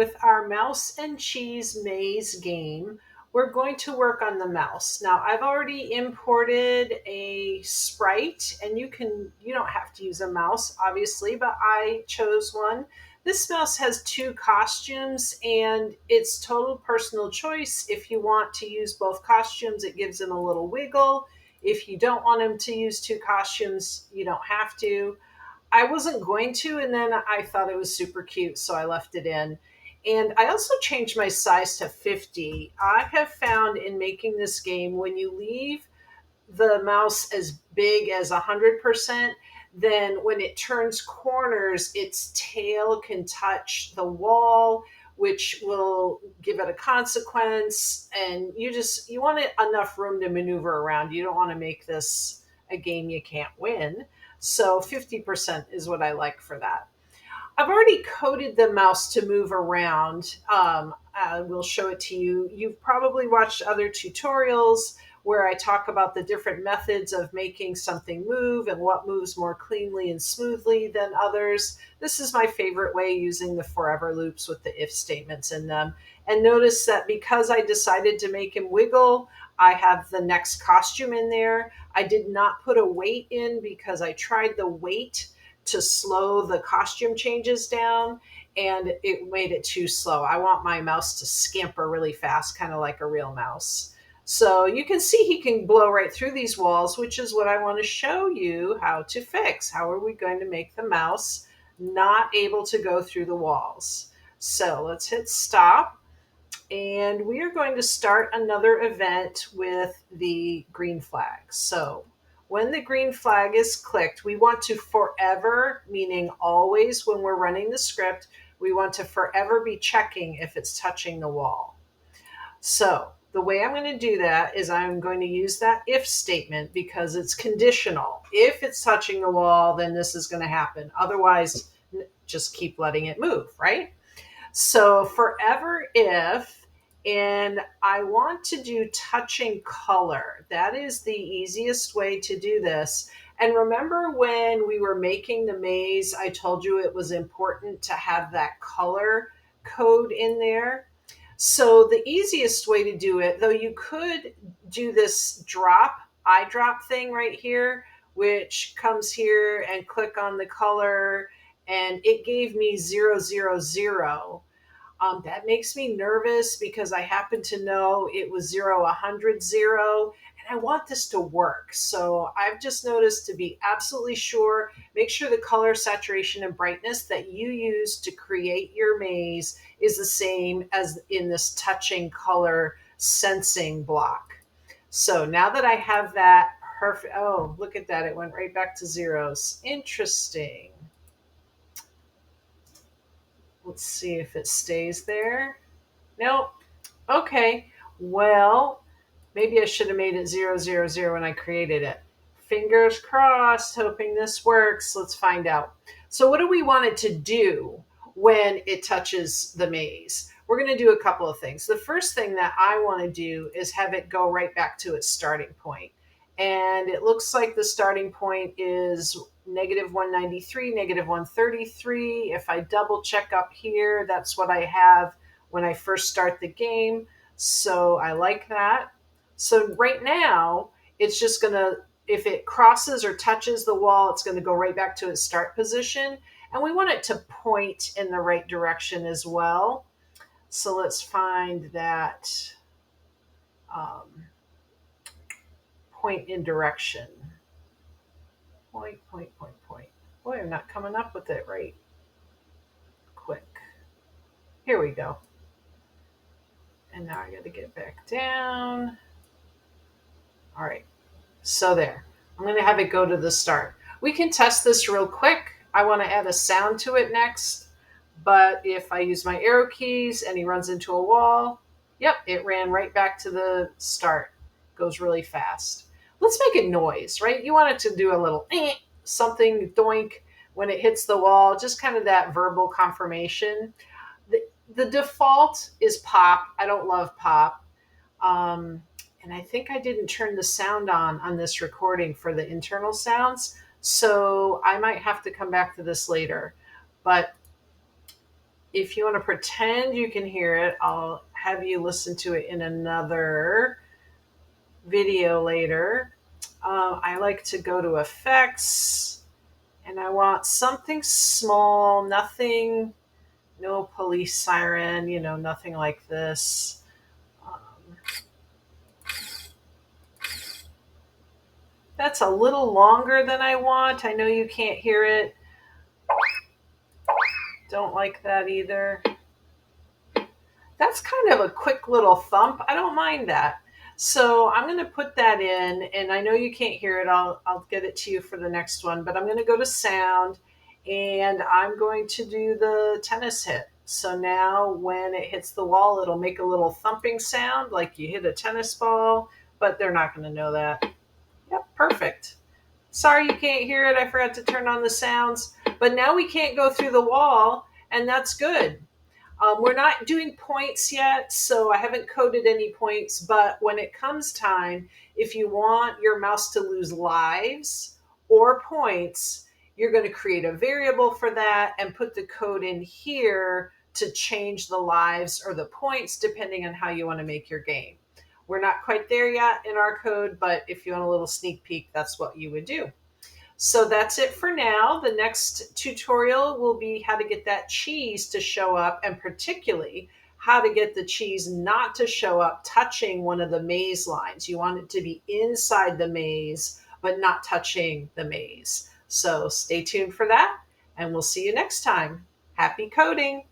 with our mouse and cheese maze game, we're going to work on the mouse. Now, I've already imported a sprite, and you don't have to use a mouse, obviously, but I chose one. This mouse has two costumes, and it's total personal choice. If you want to use both costumes, it gives him a little wiggle. If you don't want him to use two costumes, you don't have to. I wasn't going to, and then I thought it was super cute, so I left it in. And I also changed my size to 50. I have found in making this game, when you leave the mouse as big as 100%, then when it turns corners, its tail can touch the wall, which will give it a consequence. And you want enough room to maneuver around. You don't want to make this a game you can't win. So 50% is what I like for that. I've already coded the mouse to move around. I will show it to you. You've probably watched other tutorials where I talk about the different methods of making something move and what moves more cleanly and smoothly than others. This is my favorite way, using the forever loops with the if statements in them. And notice that because I decided to make him wiggle, I have the next costume in there. I did not put a weight in because I tried the weight to slow the costume changes down, and it made it too slow. I want my mouse to scamper really fast, kind of like a real mouse. So you can see he can blow right through these walls, which is what I want to show you how to fix. How are we going to make the mouse not able to go through the walls? So let's hit stop. And we are going to start another event with the green flag. So when the green flag is clicked, we want to forever, meaning always when we're running the script, we want to forever be checking if it's touching the wall. So the way I'm going to do that is I'm going to use that if statement because it's conditional. If it's touching the wall, then this is going to happen. Otherwise, just keep letting it move, right? So forever if, and I want to do touching color. That is the easiest way to do this. And remember when we were making the maze, I told you it was important to have that color code in there. So the easiest way to do it, though you could do this eye drop thing right here, which comes here and click on the color, and it gave me 000. That makes me nervous because I happen to know it was 0, 100, 0, and I want this to work. So I've just noticed, to be absolutely sure, make sure the color, saturation, and brightness that you use to create your maze is the same as in this touching color sensing block. So now that I have that perfect, oh, look at that. It went right back to zeros. Interesting. Let's see if it stays there. Nope. Okay. Well, maybe I should have made it 000 when I created it. Fingers crossed, hoping this works. Let's find out. So what do we want it to do when it touches the maze? We're going to do a couple of things. The first thing that I want to do is have it go right back to its starting point. And it looks like the starting point is negative 193, negative 133. If I double check up here, that's what I have when I first start the game. So I like that. So right now, it's just going to, if it crosses or touches the wall, it's going to go right back to its start position. And we want it to point in the right direction as well. So let's find that point in direction. Point, point, point, point. Boy, I'm not coming up with it right quick. Here we go. And now I got to get back down. All right. So there. I'm going to have it go to the start. We can test this real quick. I want to add a sound to it next. But if I use my arrow keys and he runs into a wall, yep, it ran right back to the start. Goes really fast. Let's make it noise, right? You want it to do a little something doink when it hits the wall, just kind of that verbal confirmation. The default is pop. I don't love pop. And I think I didn't turn the sound on this recording for the internal sounds. So I might have to come back to this later. But If you want to pretend you can hear it, I'll have you listen to it in another video later. I like to go to effects and I want something small, nothing, no police siren, nothing like this. Um, that's a little longer than I want. I know you can't hear it. Don't like that either. That's kind of a quick little thump. I don't mind that. So I'm going to put that in, and I know you can't hear it. I'll get it to you for the next one, but I'm going to go to sound, and I'm going to do the tennis hit. So now when it hits the wall, it'll make a little thumping sound like you hit a tennis ball, but they're not going to know that. Yep, perfect. Sorry you can't hear it. I forgot to turn on the sounds, but now we can't go through the wall, and that's good. We're not doing points yet, so I haven't coded any points. But when it comes time, if you want your mouse to lose lives or points, you're going to create a variable for that and put the code in here to change the lives or the points depending on how you want to make your game. We're not quite there yet in our code, but if you want a little sneak peek, that's what you would do. So that's it for now. The next tutorial will be how to get that cheese to show up, and particularly how to get the cheese not to show up touching one of the maze lines. You want it to be inside the maze, but not touching the maze. So stay tuned for that, and we'll see you next time. Happy coding!